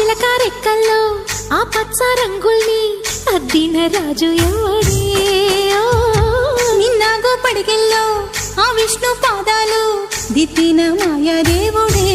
చిలక రెక్కల్లో ఆ పచ్చ రంగుల్ని అద్దిన రాజు ఎవడే నిన్నాగో పడిగెల్లో ఆ విష్ణు పాదాలు దిద్దిన మాయా దేవుడే